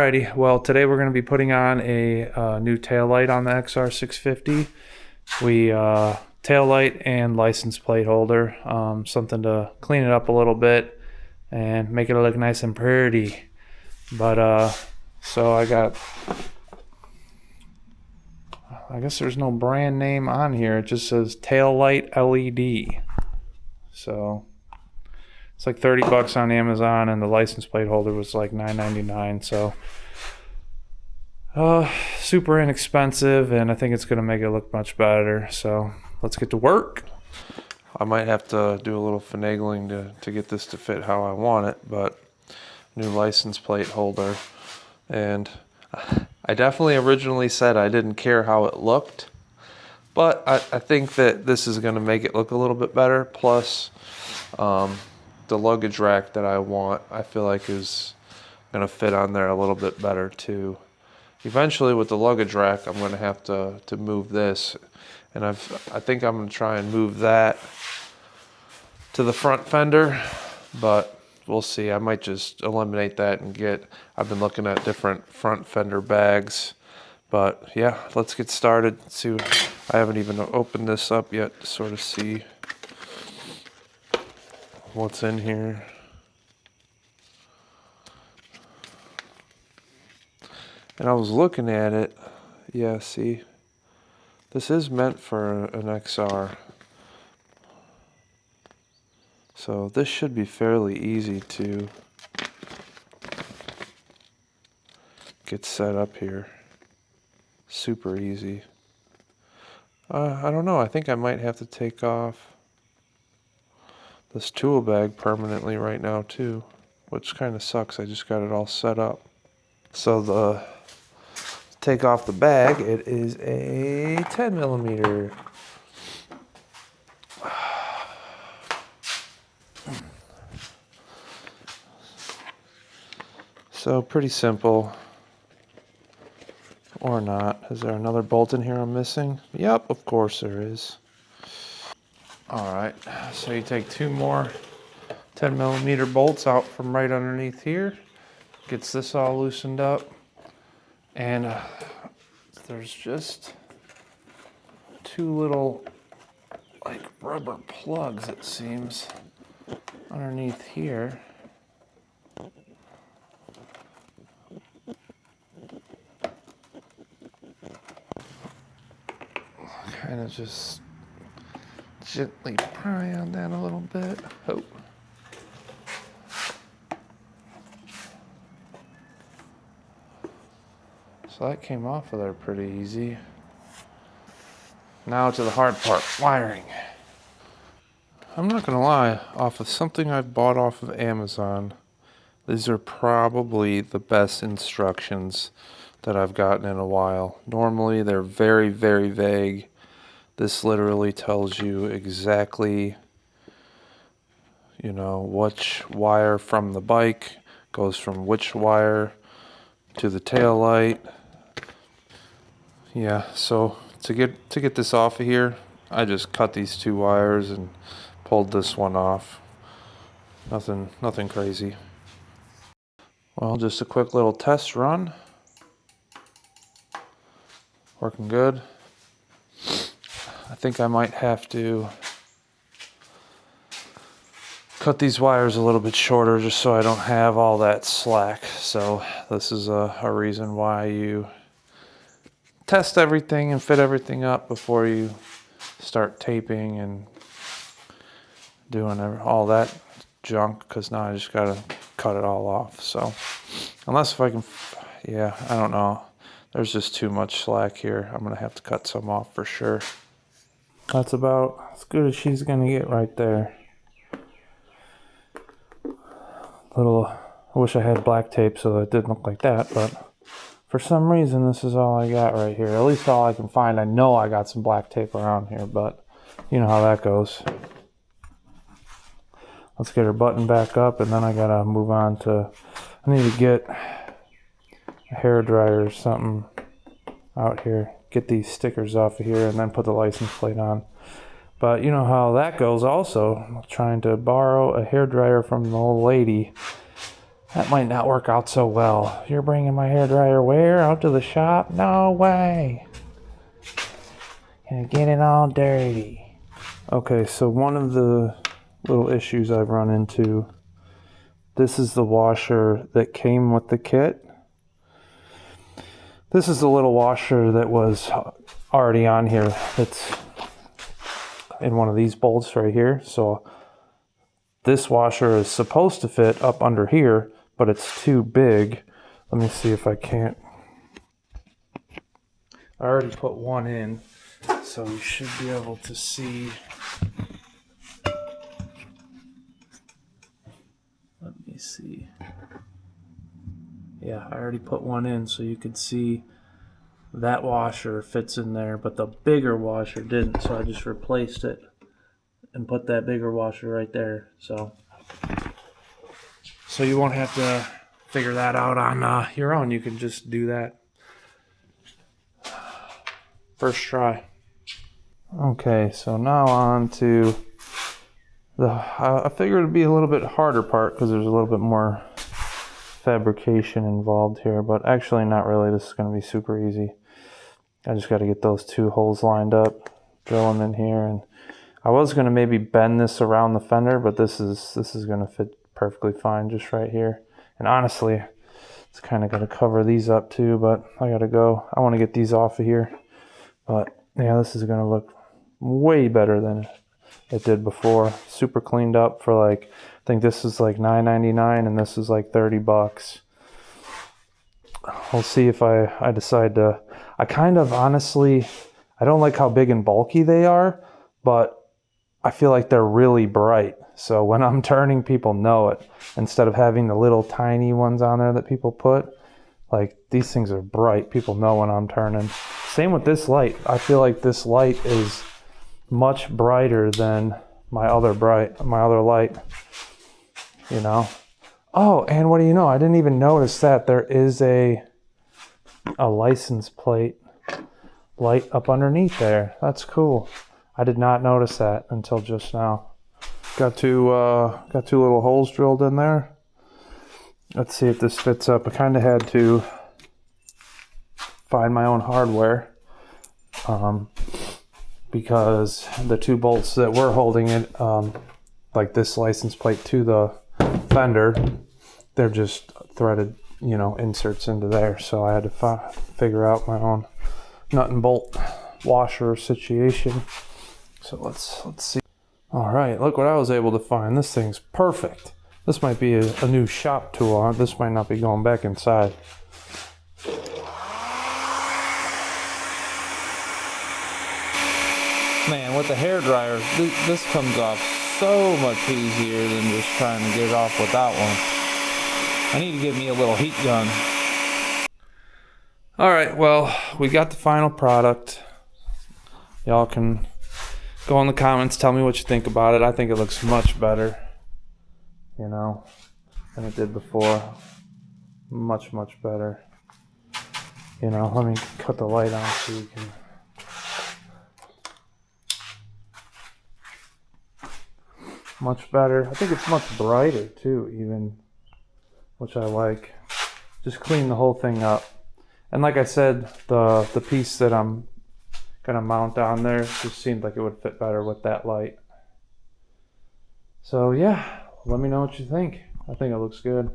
Alrighty, well today we're going to be putting on a new tail light on the XR650. Tail light and license plate holder, something to clean it up a little bit and make it look nice and pretty. But so I guess there's no brand name on here. It just says tail light LED. So it's like 30 bucks on Amazon, and the license plate holder was like $9.99. So super inexpensive, and I think it's going to make it look much better. So let's get to work. I might have to do a little finagling to get this to fit how I want it, but new license plate holder. And I definitely originally said I didn't care how it looked, but I think that this is going to make it look a little bit better. Plus, the luggage rack that I want, I feel like is going to fit on there a little bit better too. Eventually with the luggage rack, I'm going to have to move this, and I think I'm going to try and move that to the front fender, but we'll see. I might just eliminate that and I've been looking at different front fender bags. But yeah, let's get started. See, I haven't even opened this up yet to sort of see what's in here. And I was looking at it. Yeah, see, this is meant for an XR. So this should be fairly easy to get set up here. Super easy. I don't know. I think I might have to take off this tool bag permanently right now too, which kind of sucks. I just got it all set up. So take off the bag, it is a 10 millimeter. So pretty simple. Or not. Is there another bolt in here I'm missing? Yep, of course there is. Alright, so you take two more 10 millimeter bolts out from right underneath here. Gets this all loosened up. And there's just two little like rubber plugs, it seems, underneath here. Kind of just gently pry on that a little bit. Oh. So that came off of there pretty easy. Now to the hard part, wiring. I'm not gonna lie, off of something I bought off of Amazon, these are probably the best instructions that I've gotten in a while. Normally they're very, very vague. This literally tells you exactly, which wire from the bike goes from which wire to the tail light. Yeah, so to get this off of here, I just cut these two wires and pulled this one off. Nothing crazy. Well, just a quick little test run. Working good. I think I might have to cut these wires a little bit shorter just so I don't have all that slack. So this is a reason why you test everything and fit everything up before you start taping and doing all that junk, because now I just gotta cut it all off. So unless if I can, yeah, I don't know. There's just too much slack here. I'm gonna have to cut some off for sure. That's about as good as she's gonna get right there. I wish I had black tape so that it didn't look like that, but for some reason this is all I got right here. At least all I can find. I know I got some black tape around here, but you know how that goes. Let's get her button back up, and then I gotta move on to, I need to get a hair dryer or something out here. Get these stickers off of here and then put the license plate on. But you know how that goes also. I'm trying to borrow a hair dryer from the old lady That might not work out so well. You're bringing my hairdryer where? Out to the shop? No way. Gonna get it all dirty. Okay, so one of the little issues I've run into, this is the washer that came with the kit. This is the little washer that was already on here. It's in one of these bolts right here. So this washer is supposed to fit up under here, but it's too big. Let me see if I can't. I already put one in, so you should be able to see. Let me see. Yeah, I already put one in, so you could see that washer fits in there, but the bigger washer didn't, so I just replaced it and put that bigger washer right there. So you won't have to figure that out on your own. You can just do that first try. Okay, so now on to the, I figured it'd be a little bit harder part because there's a little bit more fabrication involved here, but actually not really. This is going to be super easy. I just got to get those two holes lined up, drill them in here, and I was going to maybe bend this around the fender, but this is going to fit perfectly fine just right here. And honestly, it's kind of going to cover these up too, but I got to go. I want to get these off of here. But yeah, this is going to look way better than it did before. Super cleaned up for like, I think this is like $9.99 and this is like $30. We'll see if I decide to. I kind of honestly, I don't like how big and bulky they are, but I feel like they're really bright. So when I'm turning, people know it. Instead of having the little tiny ones on there that people put, like these things are bright. People know when I'm turning. Same with this light. I feel like this light is much brighter than my other light, you know. Oh, and what do you know? I didn't even notice that there is a license plate light up underneath there. That's cool. I did not notice that until just now. Got two little holes drilled in there. Let's see if this fits up. I kind of had to find my own hardware because the two bolts that were holding it, like this license plate to the fender, they're just threaded, you know, inserts into there. So I had to figure out my own nut and bolt washer situation. So let's see. All right, look what I was able to find. This thing's perfect. This might be a new shop tool. This might not be going back inside. Man, with the hairdryer, this comes off so much easier than just trying to get it off without one. I need to get me a little heat gun. All right, well, we got the final product. Y'all can go in the comments, tell me what you think about it. I think it looks much better, you know, than it did before. Much better. You know, let me cut the light on so you can. Much better. I think it's much brighter too, even, which I like. Just clean the whole thing up. And like I said, the piece that I'm gonna mount on there just seemed like it would fit better with that light. So yeah, let me know what you think. I think it looks good.